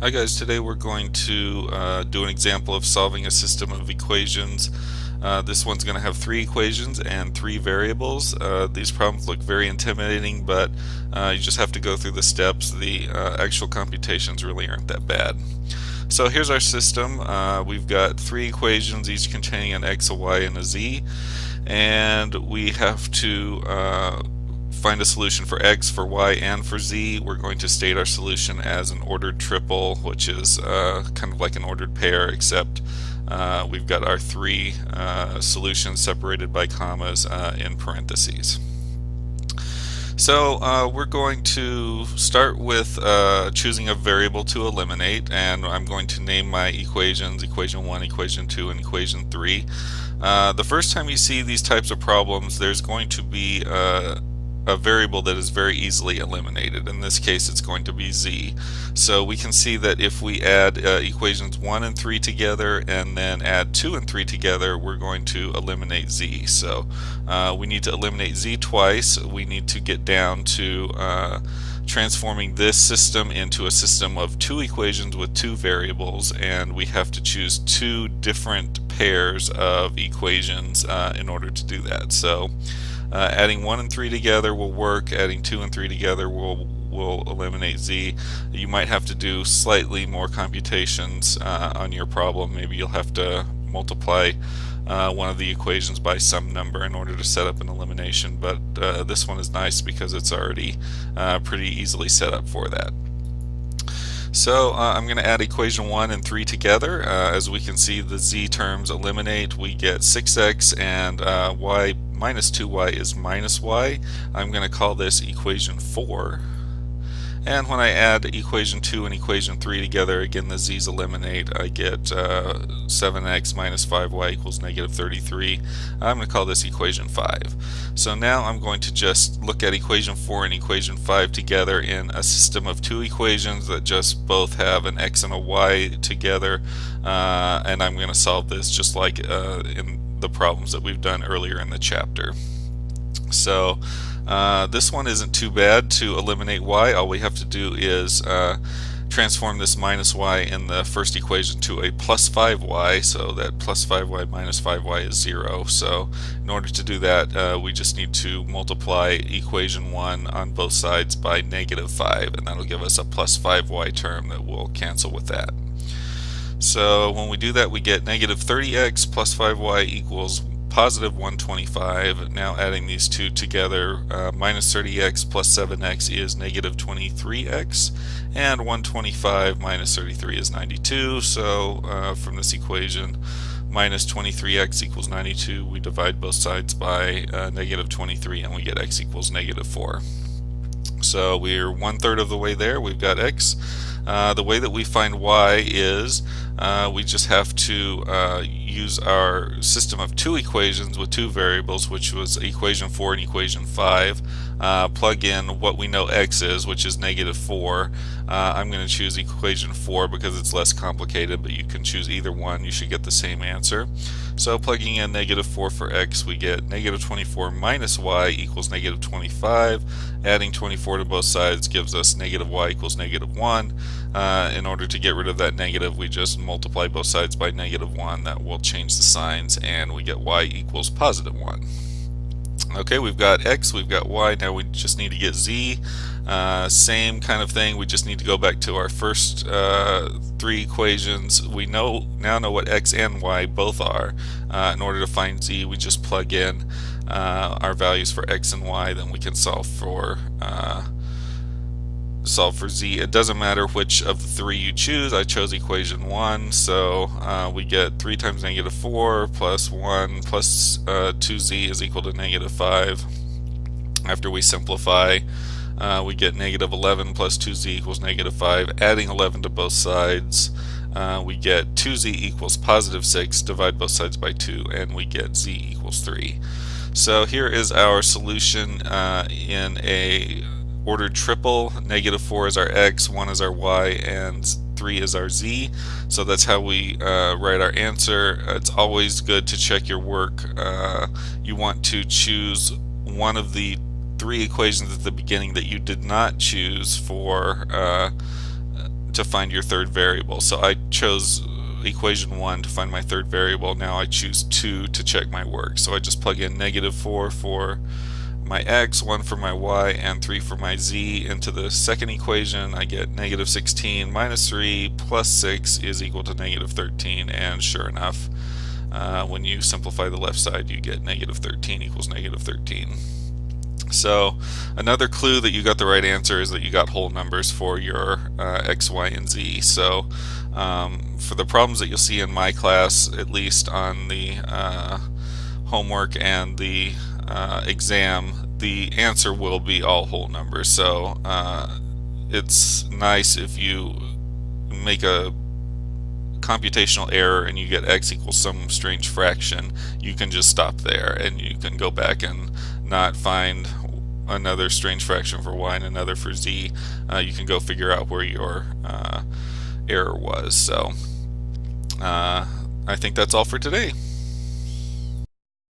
Hi guys, today we're going to do an example of solving a system of equations. This one's going to have three equations and three variables. These problems look very intimidating, but you just have to go through the steps. The actual computations really aren't that bad. So here's our system. We've got three equations, each containing an x, a y, and a z, and we have to find a solution for x, for y, and for z. We're going to state our solution as an ordered triple, which is kind of like an ordered pair, except we've got our three solutions separated by commas in parentheses. So we're going to start with choosing a variable to eliminate, and I'm going to name my equations, equation 1, equation 2, and equation 3. The first time you see these types of problems, there's going to be a variable that is very easily eliminated. In this case, it's going to be z. So we can see that if we add equations 1 and 3 together and then add 2 and 3 together, we're going to eliminate z. So we need to eliminate z twice. We need to get down to transforming this system into a system of two equations with two variables, and we have to choose two different pairs of equations in order to do that. So adding 1 and 3 together will work. Adding 2 and 3 together will eliminate z. You might have to do slightly more computations on your problem. Maybe you'll have to multiply one of the equations by some number in order to set up an elimination, but this one is nice because it's already pretty easily set up for that. So I'm going to add equation 1 and 3 together. As we can see, the z terms eliminate. We get 6x, and y minus 2y is minus y. I'm going to call this equation 4. And when I add equation 2 and equation 3 together, again the z's eliminate. I get 7x minus 5y equals negative 33. I'm going to call this equation 5. So now I'm going to just look at equation 4 and equation 5 together in a system of two equations that just both have an x and a y together, and I'm going to solve this just like in the problems that we've done earlier in the chapter. So this one isn't too bad. To eliminate y, all we have to do is transform this minus y in the first equation to a plus 5y, so that plus 5y minus 5y is 0. So in order to do that, we just need to multiply equation 1 on both sides by negative 5, and that'll give us a plus 5y term that will cancel with that. So when we do that, we get negative 30x plus 5y equals positive 125. Now adding these two together, minus 30x plus 7x is negative 23x, and 125 minus 33 is 92. So from this equation, minus 23x equals 92. We divide both sides by negative 23, and we get x equals negative 4. So we're 1/3 of the way there. We've got x. The way that we find y is we just have to use our system of two equations with two variables, which was equation 4 and equation 5. Plug in what we know x is, which is negative 4. I'm going to choose equation 4 because it's less complicated, but you can choose either one. You should get the same answer. So plugging in negative 4 for x, we get negative 24 minus y equals negative 25. Adding 24 to both sides gives us negative y equals negative 1. In order to get rid of that negative, we just multiply both sides by negative 1. That will change the signs, and we get y equals positive 1. Okay, we've got x, we've got y, now we just need to get z. Same kind of thing, we just need to go back to our first three equations. We now know what x and y both are. In order to find z, we just plug in our values for x and y, then we can solve for z. It doesn't matter which of the three you choose. I chose equation 1, so we get 3 times negative 4 plus 1 plus 2z is equal to negative 5. After we simplify, we get negative 11 plus 2z equals negative 5. Adding 11 to both sides, we get 2z equals positive 6. Divide both sides by 2, and we get z equals 3. So here is our solution in a ordered triple. Negative 4 is our x, 1 is our y, and 3 is our z. So that's how we write our answer. It's always good to check your work. You want to choose one of the three equations at the beginning that you did not choose for to find your third variable. So I chose equation 1 to find my third variable. Now I choose 2 to check my work. So I just plug in -4 for my x, 1 for my y, and 3 for my z into the second equation. I get -16 minus 3 plus 6 is equal to -13, and sure enough, when you simplify the left side, you get -13 equals -13. So another clue that you got the right answer is that you got whole numbers for your x, y, and z. So for the problems that you'll see in my class, at least on the homework and the exam, the answer will be all whole numbers. So it's nice if you make a computational error and you get x equals some strange fraction, you can just stop there and you can go back and not find another strange fraction for y and another for z. You can go figure out where your error was. So I think that's all for today.